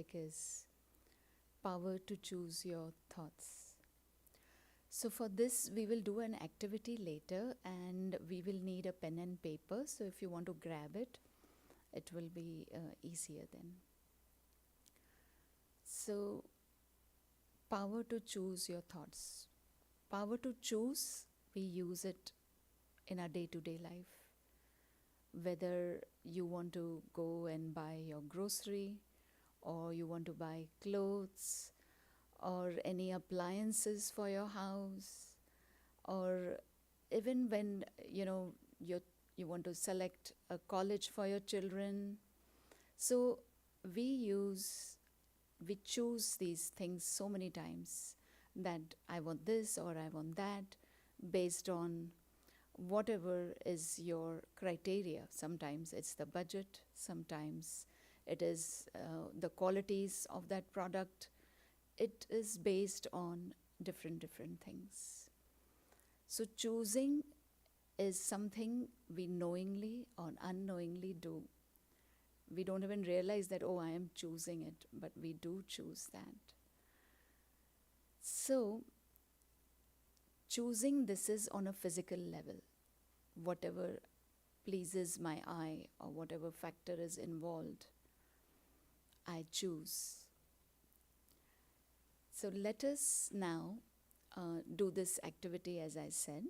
topic is power to choose your thoughts. So, for this, we will do an activity later and we will need a pen and paper. So, if you want to grab it, it will be easier then. So, power to choose your thoughts. Power to choose, we use it in our day to day life. Whether you want to go and buy your grocery, or you want to buy clothes, or any appliances for your house, or even when you want to select a college for your children. So we choose these things so many times, that I want this or I want that, based on whatever is your criteria. Sometimes it's the budget, sometimes it is the qualities of that product. It is based on different things. So choosing is something we knowingly or unknowingly do. We don't even realize that, oh, I am choosing it, but we do choose that. So choosing this is on a physical level. Whatever pleases my eye or whatever factor is involved, I choose. So let us now do this activity as I said.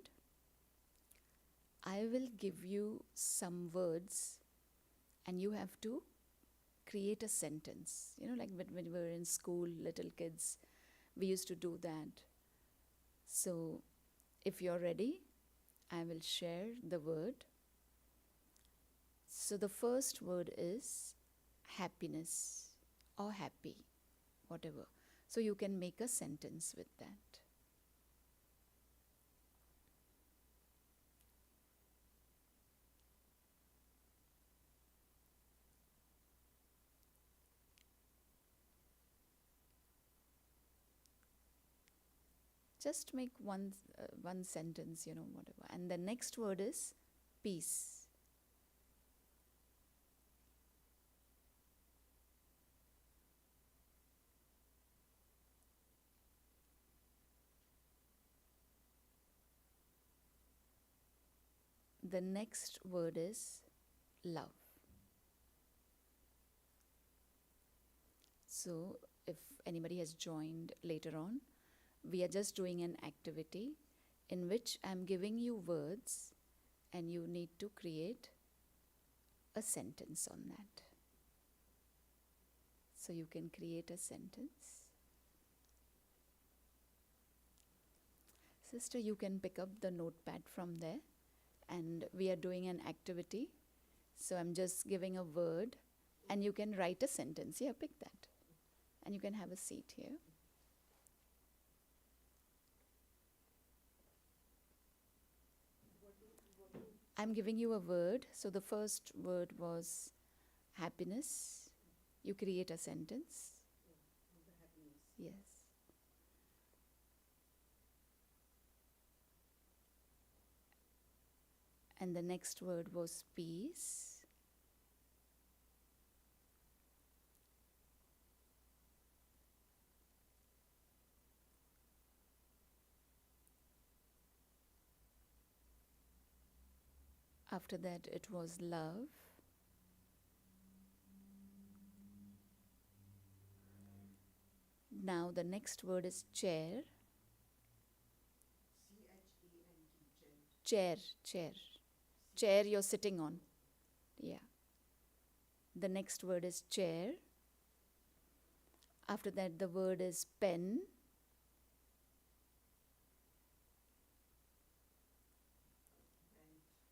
I will give you some words and you have to create a sentence. Like when we were in school, little kids, we used to do that. So if you're ready, I will share the word. So the first word is happiness or happy, whatever. So you can make a sentence with that. Just make one sentence, whatever. And the next word is peace. The next word is love. So if anybody has joined later on, we are just doing an activity in which I'm giving you words and you need to create a sentence on that. So you can create a sentence. Sister, you can pick up the notepad from there, and we are doing an activity. So I'm just giving a word and you can write a sentence. Yeah, pick that. And you can have a seat here. I'm giving you a word. So the first word was happiness. You create a sentence. Yes. And the next word was peace. After that, it was love. Now the next word is chair. Chair, chair. Chair you're sitting on. Yeah. The next word is chair. After that, the word is pen.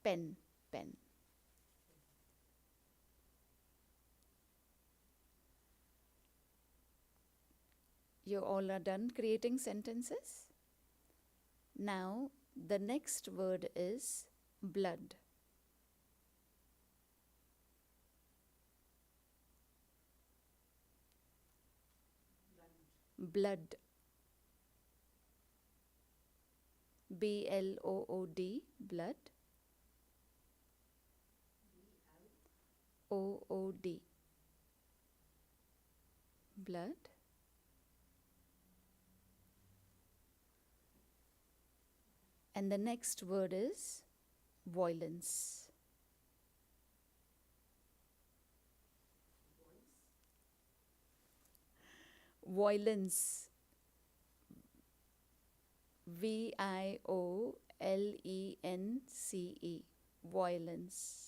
Pen, pen. You all are done creating sentences? Now, the next word is blood. Blood. B-L-O-O-D, blood. O-O-D. Blood. And the next word is violence. Violence. Violence. Violence.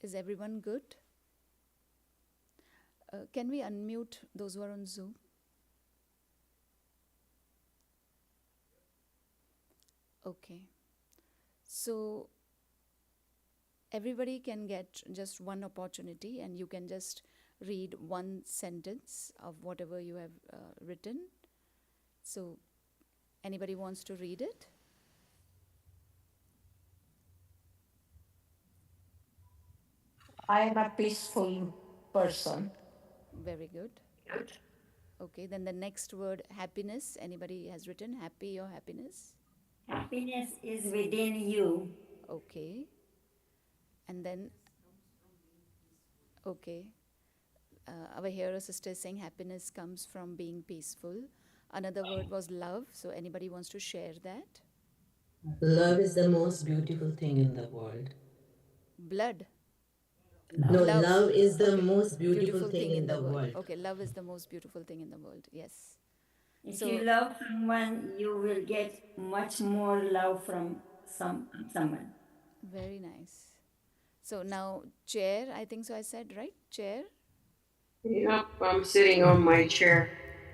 Is everyone good? Can we unmute those who are on Zoom? Okay. So everybody can get just one opportunity, and you can just read one sentence of whatever you have written. So anybody wants to read it? I am a peaceful person. Very good. Okay, then the next word, happiness. Anybody has written happy or happiness? Happiness is within you. Okay. And then, okay, our hero sister is saying happiness comes from being peaceful. Another word was love. So anybody wants to share that? Love is the most beautiful thing in the world. Blood. No, Love. Love. love is the Okay. most beautiful Beautiful thing thing in in the the world. world. Okay, love is the most beautiful thing in the world. Yes. If you So, love someone, you will get much more love from someone. very nice. So now, chair, I think so I said, right? Chair. Yep, I'm sitting on my chair.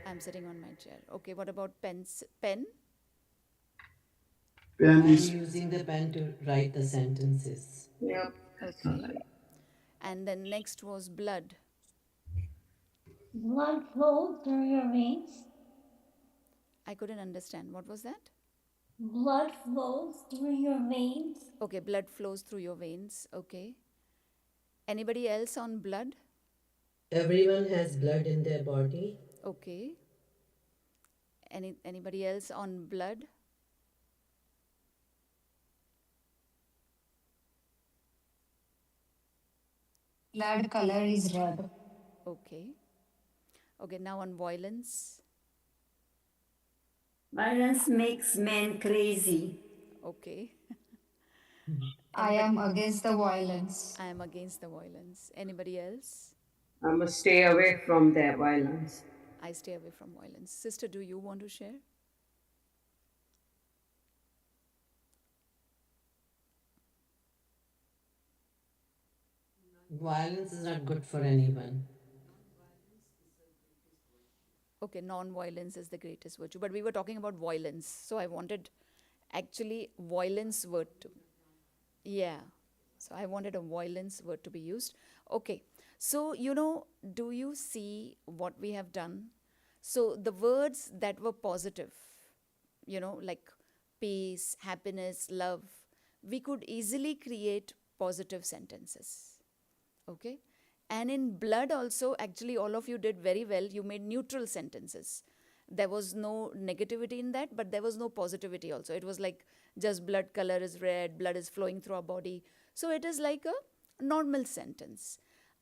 I'm sitting on my chair. Okay, what about pens? Pen? Pen I'm is. using the pen to write the sentences. Yep. Okay. And then next was blood. Blood flows through your veins. I couldn't understand. What was that? Blood flows through your veins. Okay, blood flows through your veins. Okay. Anybody else on blood? Everyone has blood in their body. Okay. Anybody else on blood? Blood color is red. Okay. Okay, now on violence. Violence makes men crazy. Okay. I Anybody? am against the violence. I am against the violence. Anybody else? I must stay away from that violence. I stay away from violence. Sister, do you want to share? Violence is not good for anyone. Okay, non-violence is the greatest virtue. But we were talking about violence. So I wanted actually violence word to. Yeah. So I wanted a violence word to be used. Okay. So, do you see what we have done? So the words that were positive, like peace, happiness, love, we could easily create positive sentences. Okay. And in blood also, actually, all of you did very well. You made neutral sentences. There was no negativity in that, but there was no positivity also. It was like just blood color is red, blood is flowing through our body. So it is like a normal sentence.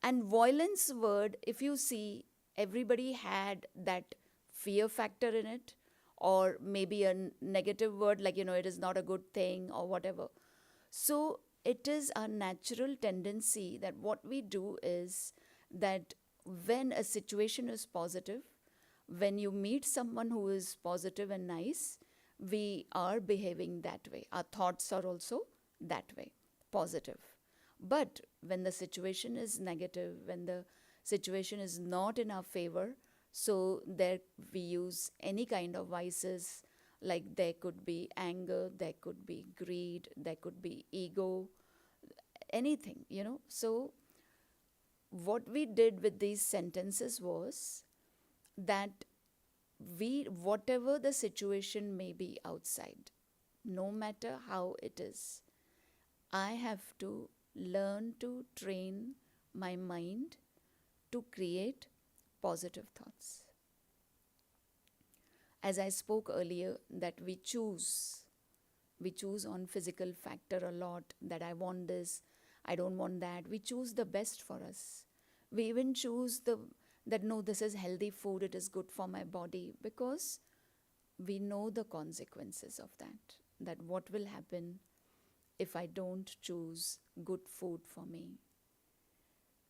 And violence word, if you see, everybody had that fear factor in it, or maybe a negative word like, it is not a good thing or whatever. So it is our natural tendency that what we do is that when a situation is positive, when you meet someone who is positive and nice, we are behaving that way. Our thoughts are also that way, positive. But when the situation is negative, when the situation is not in our favor, so there we use any kind of vices, like there could be anger, there could be greed, there could be ego, anything. So what we did with these sentences was that whatever the situation may be outside, no matter how it is, I have to learn to train my mind to create positive thoughts. As I spoke earlier, that we choose on physical factor a lot, that I want this, I don't want that. We choose the best for us. We even choose that no, this is healthy food, it is good for my body, because we know the consequences of that what will happen if I don't choose good food for me.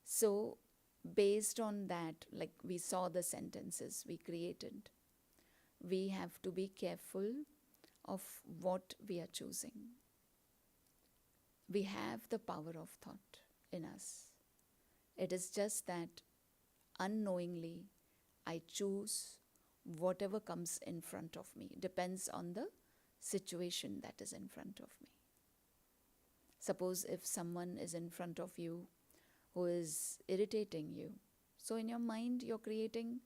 So based on that, like we saw the sentences we created, we have to be careful of what we are choosing. We have the power of thought in us. It is just that unknowingly I choose whatever comes in front of me. Depends on the situation that is in front of me. Suppose if someone is in front of you who is irritating you, so in your mind you're creating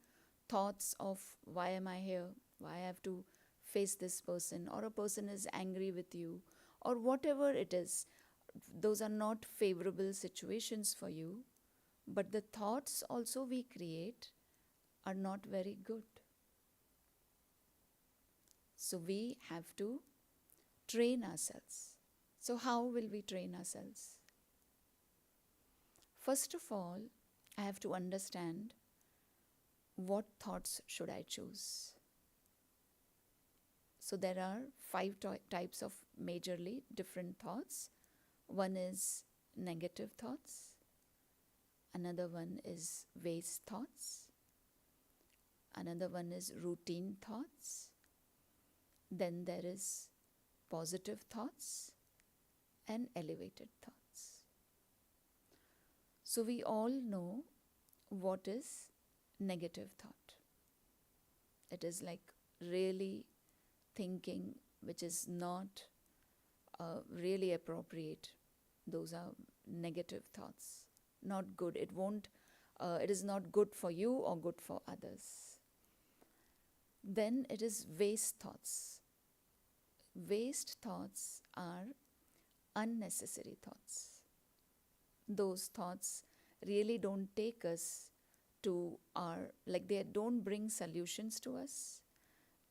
thoughts of, why am I here? Why I have to face this person? Or a person is angry with you, or whatever it is. Those are not favorable situations for you, but the thoughts also we create are not very good. So we have to train ourselves. So how will we train ourselves? First of all, I have to understand what thoughts should I choose. So there are 5 types of majorly different thoughts. One is negative thoughts. Another one is waste thoughts. Another one is routine thoughts. Then there is positive thoughts and elevated thoughts. So we all know what is negative thought. It is like really thinking which is not really appropriate. Those are negative thoughts, not good. It is not good for you or good for others. Then it is waste thoughts. Waste thoughts are unnecessary thoughts. Those thoughts really don't take us to they don't bring solutions to us.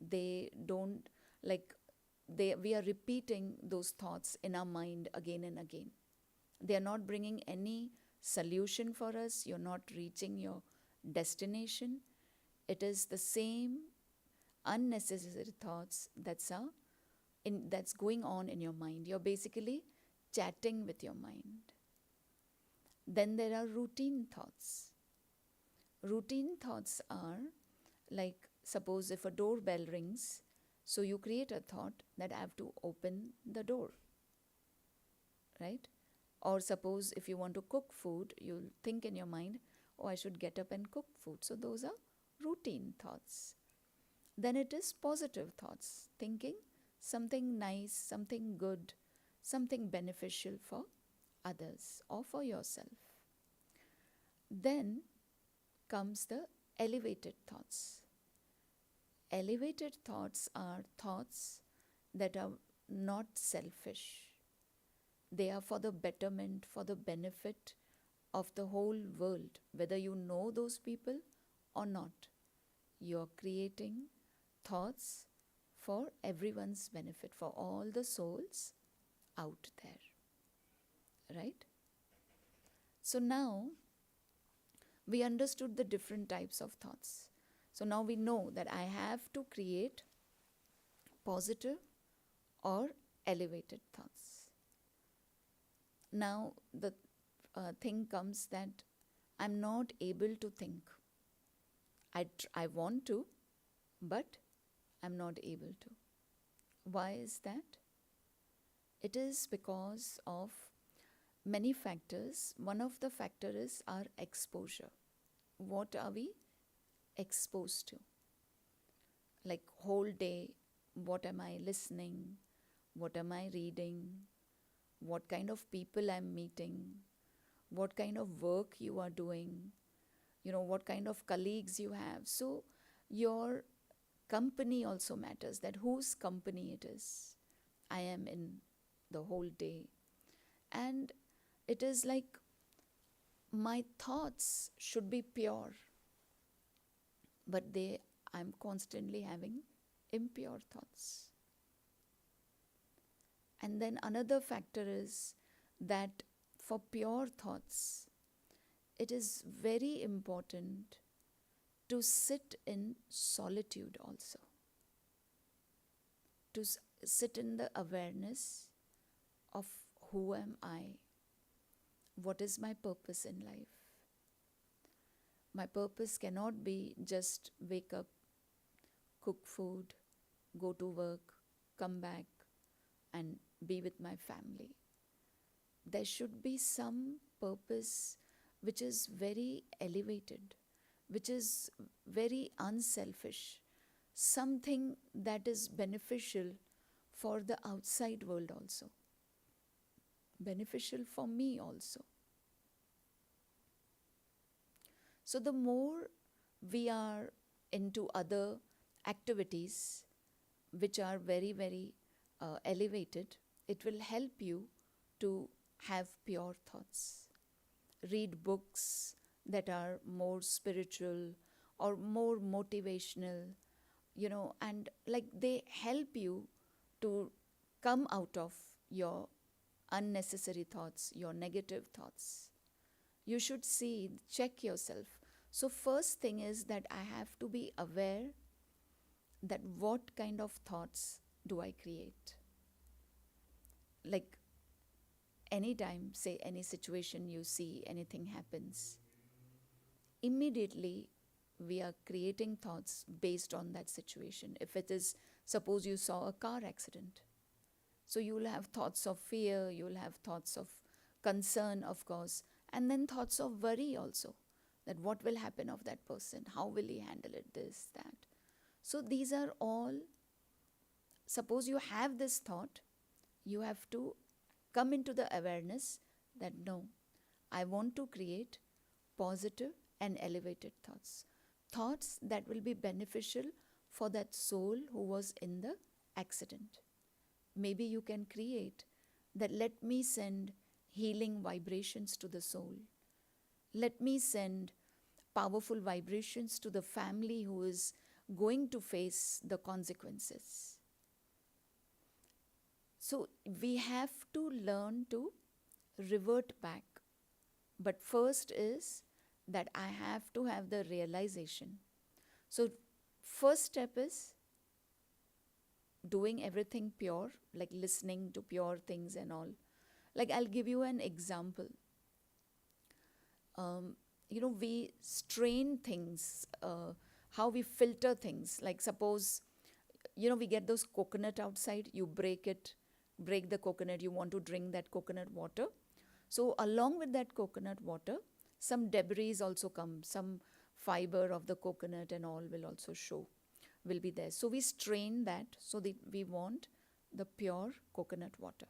They don't, we are repeating those thoughts in our mind again and again. They are not bringing any solution for us. You're not reaching your destination. It is the same unnecessary thoughts that's going on in your mind. You're basically chatting with your mind. Then there are routine thoughts. Routine thoughts are like, suppose if a doorbell rings, so you create a thought that I have to open the door, right? Or suppose if you want to cook food, you'll think in your mind, oh, I should get up and cook food. So those are routine thoughts. Then it is positive thoughts, thinking something nice, something good, something beneficial for others or for yourself. Then comes the elevated thoughts. Elevated thoughts are thoughts that are not selfish. They are for the betterment, for the benefit of the whole world, whether you know those people or not. You're creating thoughts for everyone's benefit, for all the souls out there, right? So now we understood the different types of thoughts. So now we know that I have to create positive or elevated thoughts. Now the thing comes that I'm not able to think. I want to, but I'm not able to. Why is that? It is because of many factors. One of the factors is our exposure. What are we exposed to? Like whole day, what am I listening? What am I reading? What kind of people I'm meeting? What kind of work you are doing? What kind of colleagues you have. So your company also matters, that whose company it is I am in the whole day. And it is like my thoughts should be pure, but I'm constantly having impure thoughts. And then another factor is that for pure thoughts, it is very important to sit in solitude also, to sit in the awareness of who am I, what is my purpose in life. My purpose cannot be just wake up, cook food, go to work, come back, and be with my family. There should be some purpose which is very elevated, which is very unselfish, something that is beneficial for the outside world also, beneficial for me also. So the more we are into other activities which are very, very elevated, it will help you to have pure thoughts. Read books that are more spiritual or more motivational, and like they help you to come out of your unnecessary thoughts, your negative thoughts. You should check yourself. So, first thing is that I have to be aware that what kind of thoughts do I create. Like anytime, say any situation you see, anything happens, immediately we are creating thoughts based on that situation. If it is, suppose you saw a car accident, so you will have thoughts of fear, you will have thoughts of concern, of course, and then thoughts of worry also, that what will happen of that person, how will he handle it, this, that. So these are all, suppose you have this thought, you have to come into the awareness that no, I want to create positive and elevated thoughts. Thoughts that will be beneficial for that soul who was in the accident. Maybe you can create that, let me send healing vibrations to the soul. Let me send powerful vibrations to the family who is going to face the consequences. So we have to learn to revert back. But first is that I have to have the realization. So first step is doing everything pure, like listening to pure things and all. Like I'll give you an example. We strain things, how we filter things. Like suppose, we get those coconut outside, you break the coconut, you want to drink that coconut water. So along with that coconut water, some debris also come, some fiber of the coconut and all will be there. So we strain that so that we want the pure coconut water.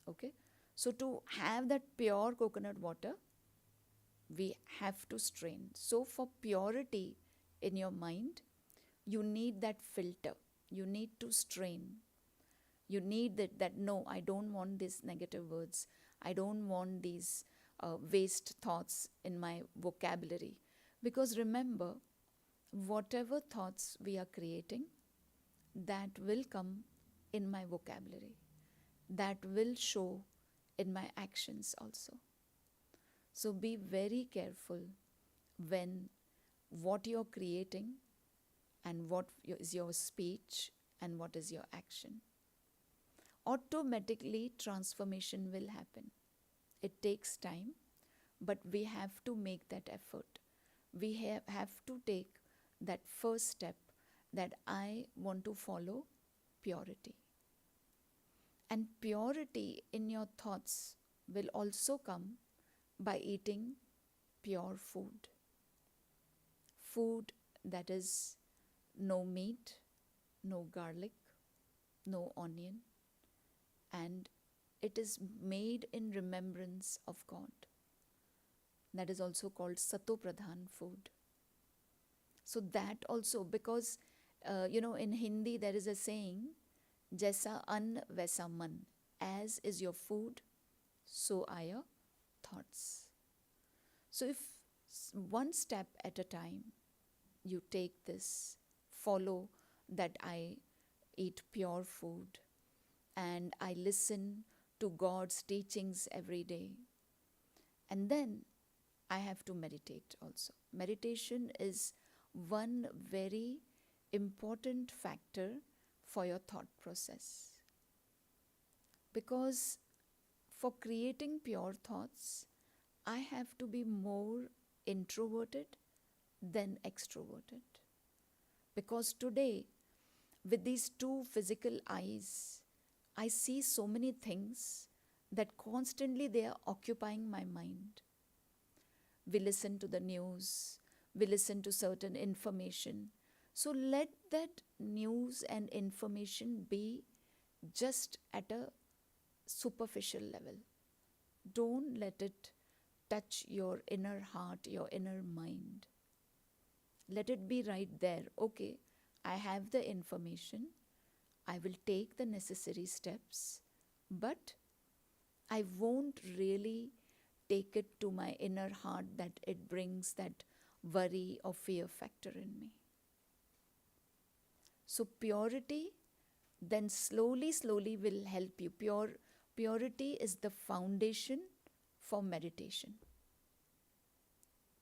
Okay. So to have that pure coconut water, we have to strain. So for purity in your mind, you need that filter. You need to strain. You need that no, I don't want these negative words. I don't want these waste thoughts in my vocabulary. Because remember, whatever thoughts we are creating, that will come in my vocabulary. That will show in my actions also. So be very careful when what you're creating and what is your speech and what is your action. Automatically transformation will happen. It takes time, but we have to make that effort. We have to take that first step, that I want to follow purity. And purity in your thoughts will also come by eating pure food. Food that is no meat, no garlic, no onion, and it is made in remembrance of God. That is also called Satopradhan food. So that also, because in Hindi there is a saying, Jaisa ann vaisa man, as is your food, so are your thoughts. So if one step at a time you take this, follow that I eat pure food and I listen to God's teachings every day. And then I have to meditate also. Meditation is one very important factor for your thought process. Because for creating pure thoughts, I have to be more introverted than extroverted. Because today, with these two physical eyes, I see so many things that constantly they are occupying my mind. We listen to the news, we listen to certain information. So let that news and information be just at a superficial level. Don't let it touch your inner heart, your inner mind. Let it be right there. Okay, I have the information, I will take the necessary steps, but I won't really take it to my inner heart that it brings that worry or fear factor in me. So purity then slowly will help you. Purity is the foundation for meditation.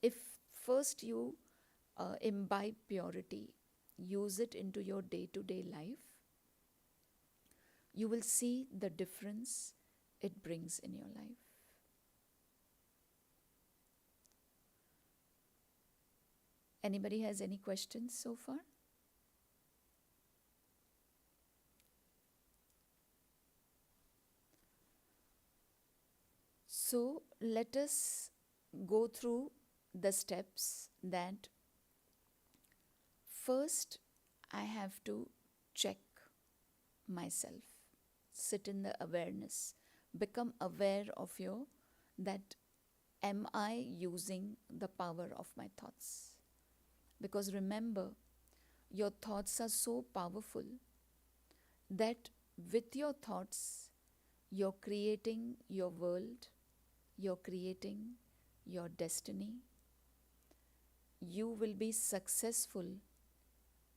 If first you imbibe purity, use it into your day-to-day life, you will see the difference it brings in your life. Anybody has any questions so far? So let us go through the steps that first I have to check myself, sit in the awareness, become aware of that am I using the power of my thoughts? Because remember, your thoughts are so powerful that with your thoughts, you're creating your world, you're creating your destiny. You will be successful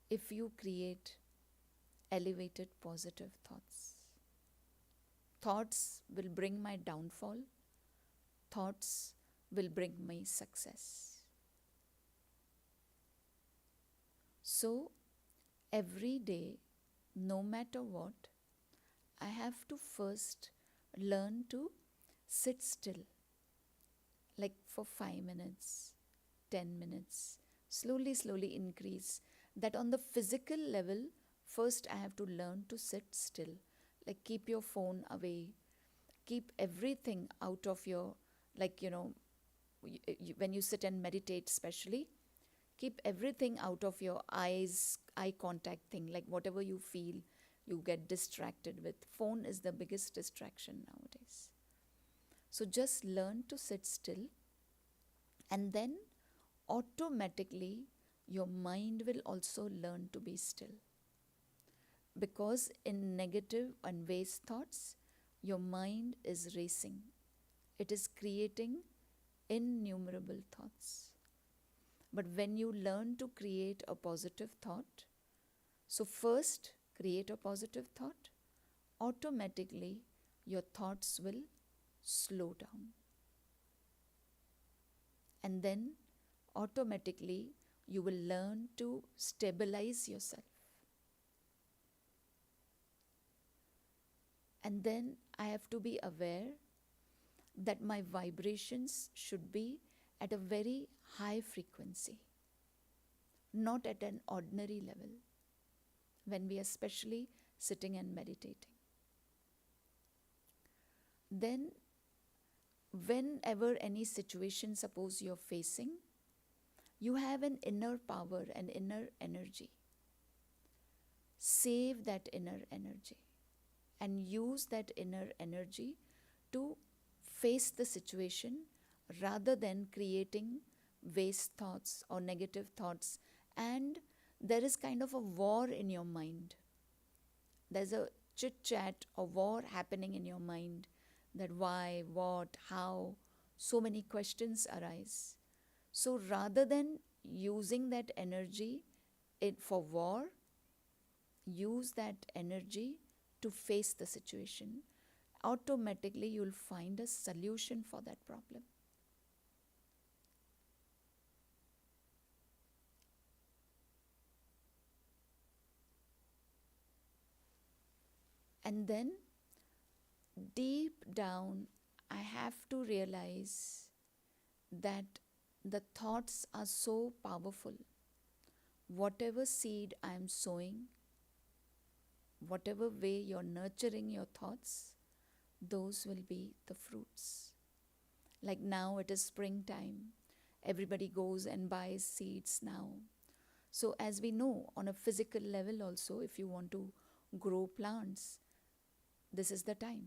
if you create elevated positive thoughts. Thoughts will bring my downfall. Thoughts will bring me success. So, every day, no matter what, I have to first learn to sit still, like for 5 minutes, 10 minutes, slowly increase. That on the physical level, first I have to learn to sit still, like keep your phone away, keep everything out of your, like, when you sit and meditate especially, keep everything out of your eyes, eye contact thing, like whatever you feel, you get distracted with. Phone is the biggest distraction nowadays. So just learn to sit still, and then automatically your mind will also learn to be still. Because in negative and waste thoughts, your mind is racing. It is creating innumerable thoughts. But when you learn to create a positive thought, so first create a positive thought, automatically your thoughts will slow down. And then automatically you will learn to stabilize yourself. And then I have to be aware that my vibrations should be at a very high frequency, not at an ordinary level, when we are especially sitting and meditating. Then, whenever any situation, suppose you're facing, you have an inner power, an inner energy. Save that inner energy and use that inner energy to face the situation rather than creating waste thoughts or negative thoughts. And there is kind of a war in your mind. There's a chit chat or war happening in your mind, that why, what, how, so many questions arise. So rather than using that energy for war, use that energy to face the situation, automatically you'll find a solution for that problem. And then deep down, I have to realize that the thoughts are so powerful. Whatever seed I am sowing, whatever way you're nurturing your thoughts, those will be the fruits. Like now it is springtime, everybody goes and buys seeds now. So, as we know, on a physical level, also, if you want to grow plants, this is the time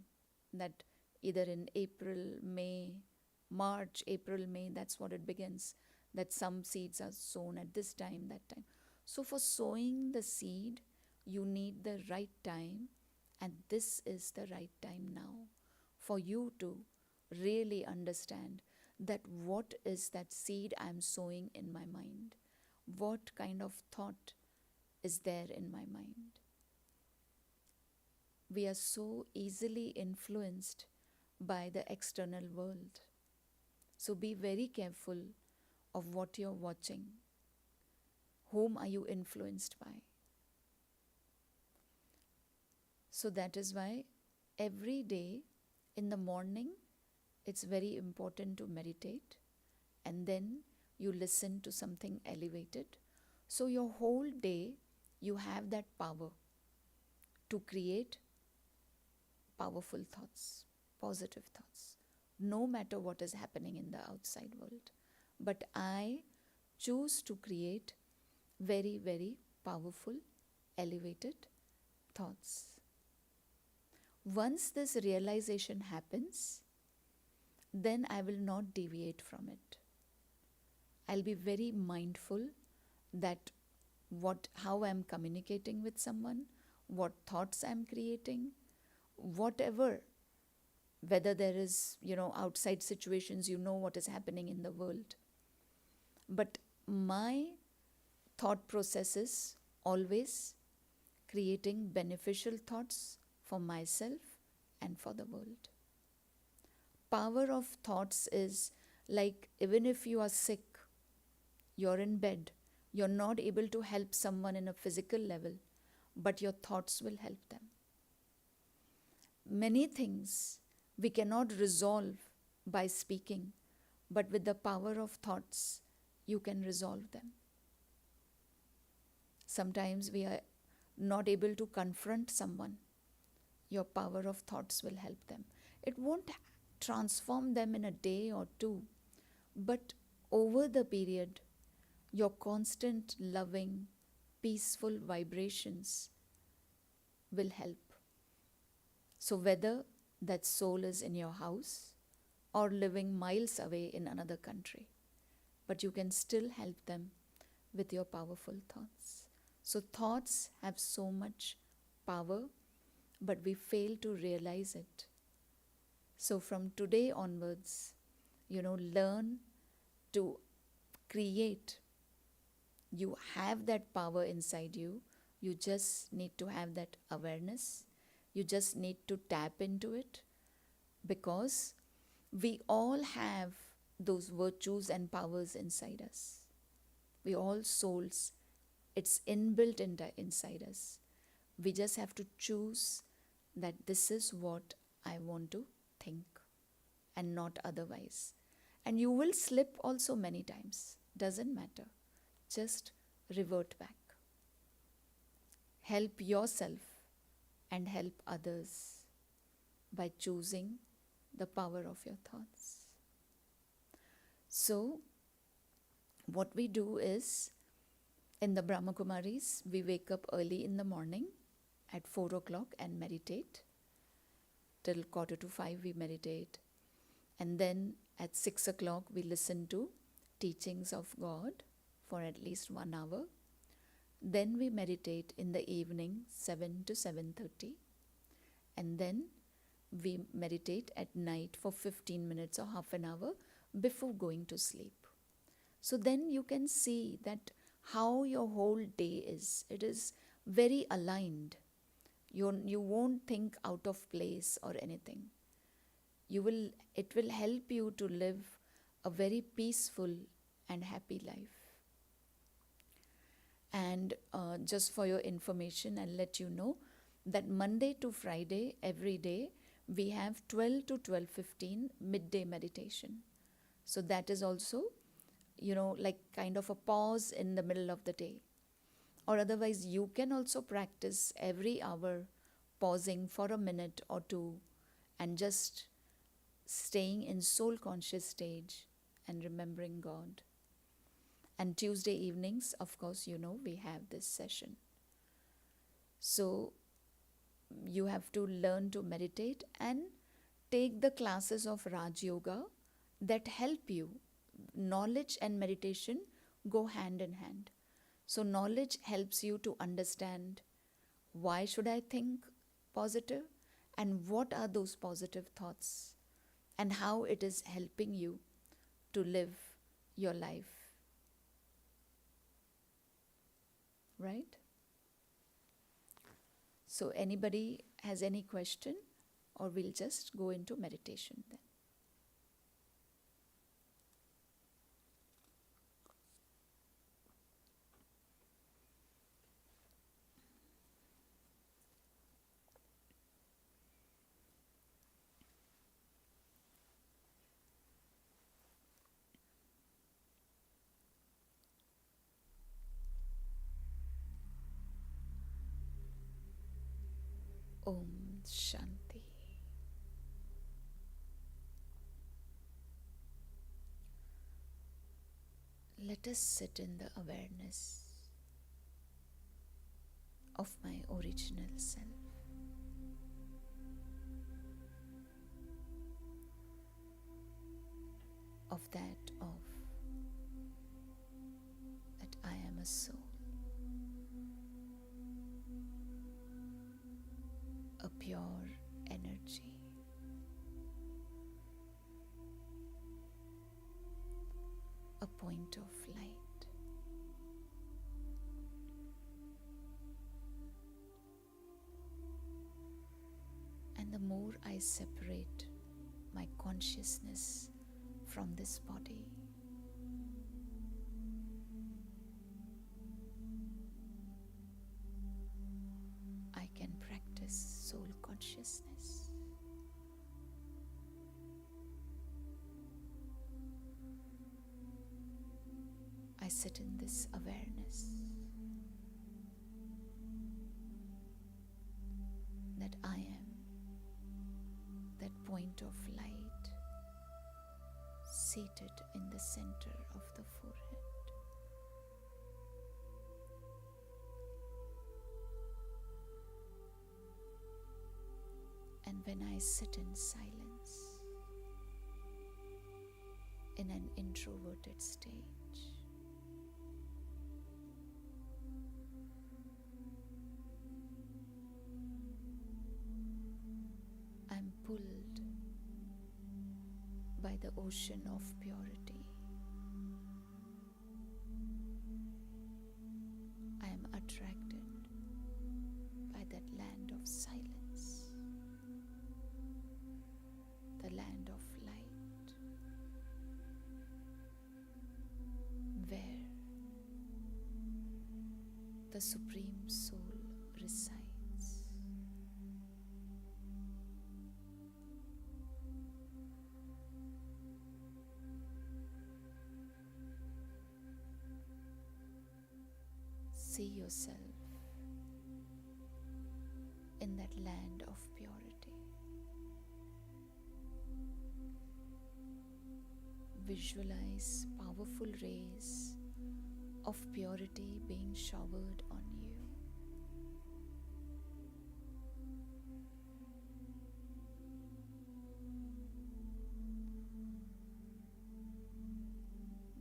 that either in April, May, March, April, May, that's what it begins. That some seeds are sown at this time, that time. So, for sowing the seed, you need the right time, and this is the right time now for you to really understand that what is that seed I'm sowing in my mind? What kind of thought is there in my mind? We are so easily influenced by the external world. So be very careful of what you're watching. Whom are you influenced by? So that is why every day in the morning, it's very important to meditate, and then you listen to something elevated. So your whole day, you have that power to create powerful thoughts, positive thoughts, no matter what is happening in the outside world. But I choose to create very, very powerful, elevated thoughts. Once this realization happens, then I will not deviate from it. I'll be very mindful that how I'm communicating with someone, what thoughts I'm creating, whatever, whether there is, outside situations, what is happening in the world. But my thought process is always creating beneficial thoughts for myself and for the world. Power of thoughts is like, even if you are sick, you're in bed, you're not able to help someone in a physical level, but your thoughts will help them. Many things we cannot resolve by speaking, but with the power of thoughts, you can resolve them. Sometimes we are not able to confront someone. Your power of thoughts will help them. It won't transform them in a day or two, but over the period, your constant loving, peaceful vibrations will help. So whether that soul is in your house or living miles away in another country, but you can still help them with your powerful thoughts. So thoughts have so much power, but we fail to realize it. So from today onwards, learn to create. You have that power inside you. You just need to have that awareness. You just need to tap into it, because we all have those virtues and powers inside us. We all souls. It's inbuilt inside us. We just have to choose that this is what I want to think and not otherwise. And you will slip also many times. Doesn't matter. Just revert back. Help yourself and help others by choosing the power of your thoughts. So, what we do is, in the Brahma Kumaris, we wake up early in the morning at 4 o'clock and meditate. Till 4:45 we meditate. And then at 6 o'clock we listen to teachings of God for at least 1 hour. Then we meditate in the evening 7 to 7:30. And then we meditate at night for 15 minutes or half an hour before going to sleep. So then you can see that how your whole day is. It is very aligned. You won't think out of place or anything. It will help you to live a very peaceful and happy life. And just for your information, I'll let you know that Monday to Friday, every day, we have 12 to 12:15 midday meditation. So that is also, like kind of a pause in the middle of the day. Or otherwise, you can also practice every hour pausing for a minute or two and just staying in soul conscious stage and remembering God. And Tuesday evenings, of course, we have this session. So you have to learn to meditate and take the classes of Raj Yoga that help you. Knowledge and meditation go hand in hand. So knowledge helps you to understand why should I think positive and what are those positive thoughts and how it is helping you to live your life. Right? So anybody has any question, or we'll just go into meditation then. Om Shanti. Let us sit in the awareness of my original self. Of that I am a soul, a pure energy, a point of light. And the more I separate my consciousness from this body, I can practice soul consciousness. I sit in this awareness that I am that point of light seated in the center of the forehead. And when I sit in silence, in an introverted stage, I'm pulled by the ocean of purity. I am attracted by that land of silence, the land of light, where the Supreme Soul resides. See yourself in that land of purity. Visualize powerful rays of purity being showered on you.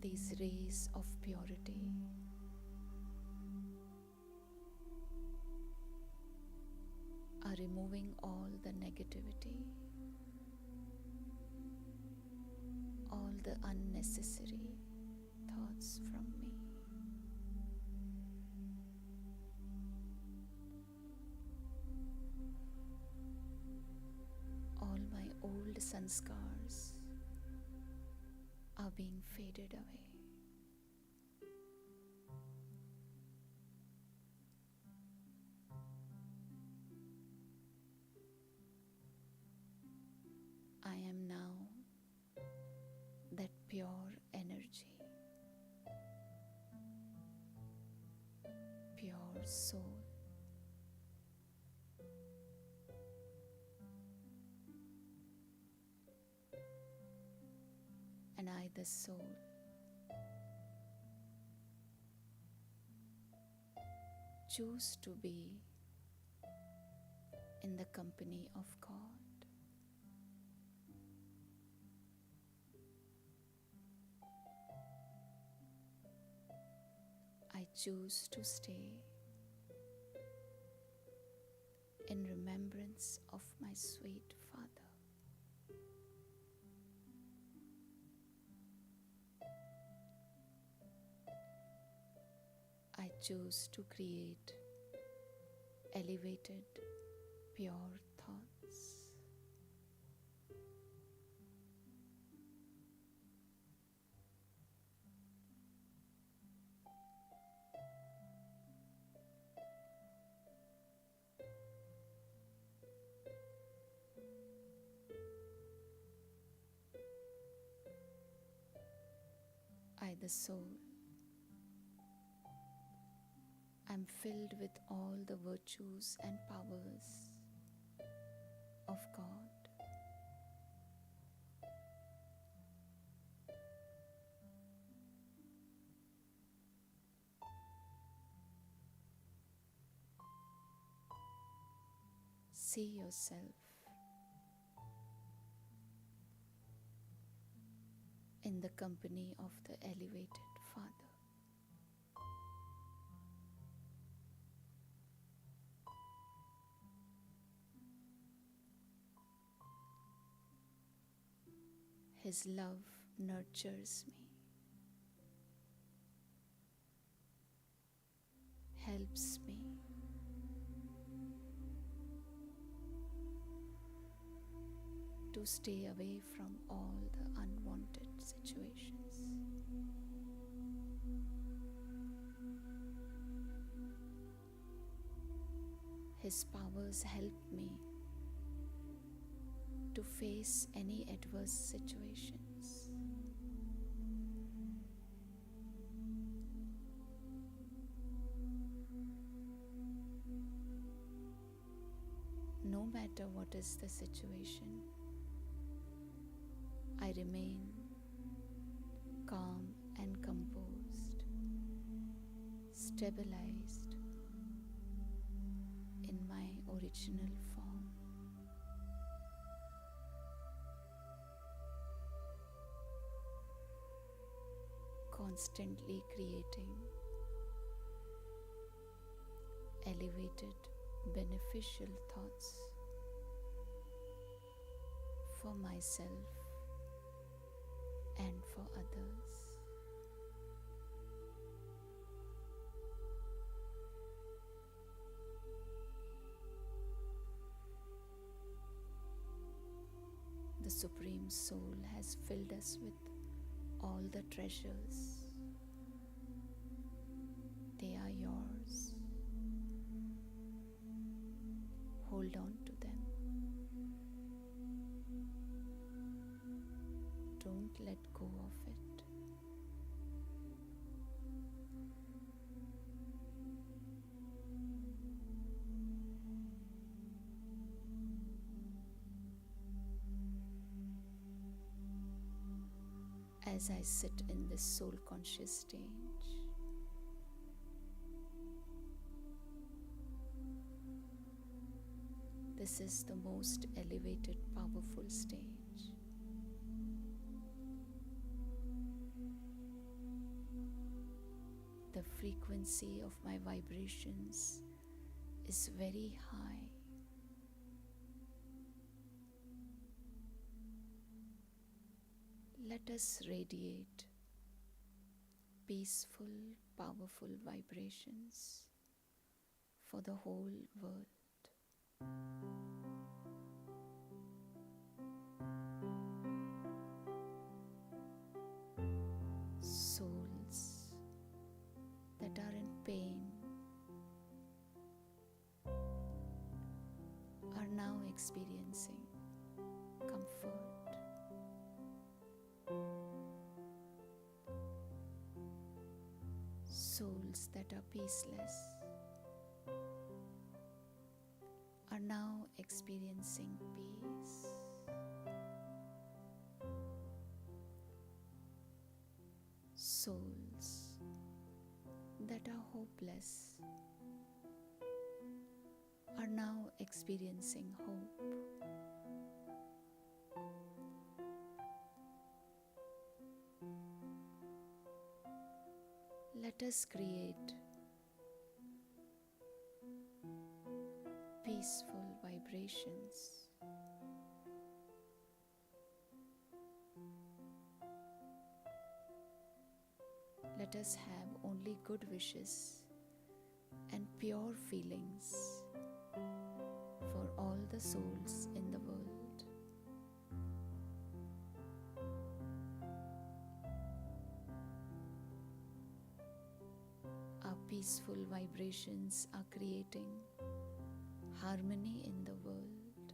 These rays of purity are removing all the negativity, all the unnecessary thoughts from me. sanskars are being faded away. I am now that pure energy, pure soul. And I, the soul, choose to be in the company of God. I choose to stay in remembrance of my sweet Father. I choose to create elevated, pure thoughts. I, the soul, am filled with all the virtues and powers of God. See yourself in the company of the elevated Father. His love nurtures me, helps me, to stay away from all the unwanted situations. His powers help me to face any adverse situations. No matter what is the situation, I remain calm and composed, stabilized in my original form. Constantly creating elevated, beneficial thoughts for myself and for others. The Supreme Soul has filled us with all the treasures. They are yours. Hold on to them. Don't let go of it. As I sit in this soul conscious stage, this is the most elevated, powerful stage. The frequency of my vibrations is very high. Let us radiate peaceful, powerful vibrations for the whole world. experiencing comfort. Souls that are peaceless are now experiencing peace. Souls that are hopeless are now experiencing hope. Let us create peaceful vibrations. Let us have only good wishes and pure feelings for all the souls in the world. Our peaceful vibrations are creating harmony in the world.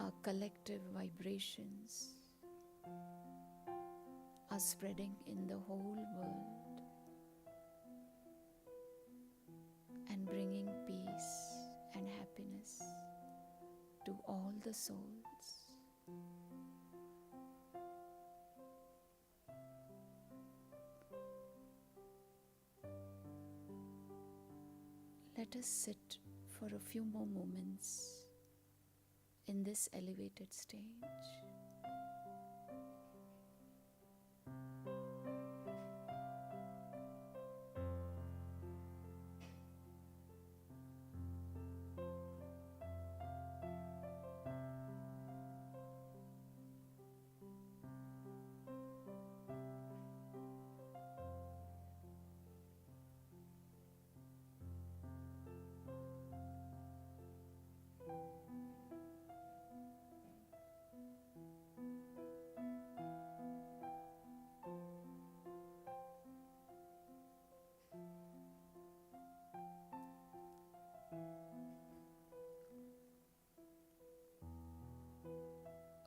Our collective vibrations are spreading in the whole world and bringing peace and happiness to all the souls. Let us sit for a few more moments in this elevated stage.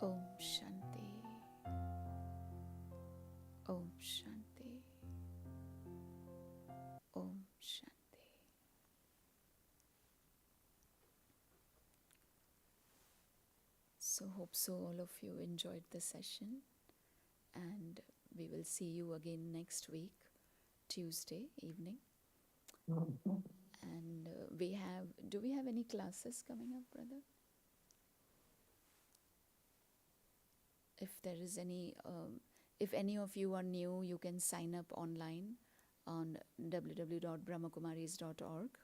Om Shanti. Om Shanti. Om Shanti. So hope so all of you enjoyed the session, and we will see you again next week, Tuesday evening. And do we have any classes coming up, brother? If there is any, if any of you are new, you can sign up online on www.brahmakumaris.org.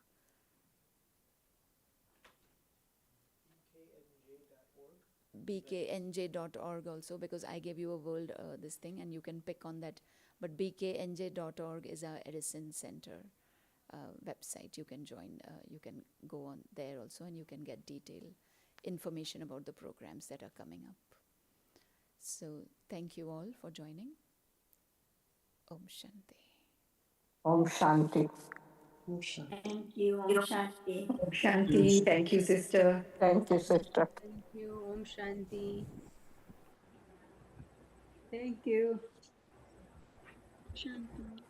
bknj.org also, because I gave you a world this thing and you can pick on that, but bknj.org is our Edison Center website. You can join, you can go on there also, and you can get detailed information about the programs that are coming up. So thank you all for joining. Om Shanti. Om Shanti. Thank you. Om Shanti. Om Shanti. Thank you, sister. Thank you, sister. Thank you. Om Shanti. Thank you. Shanti.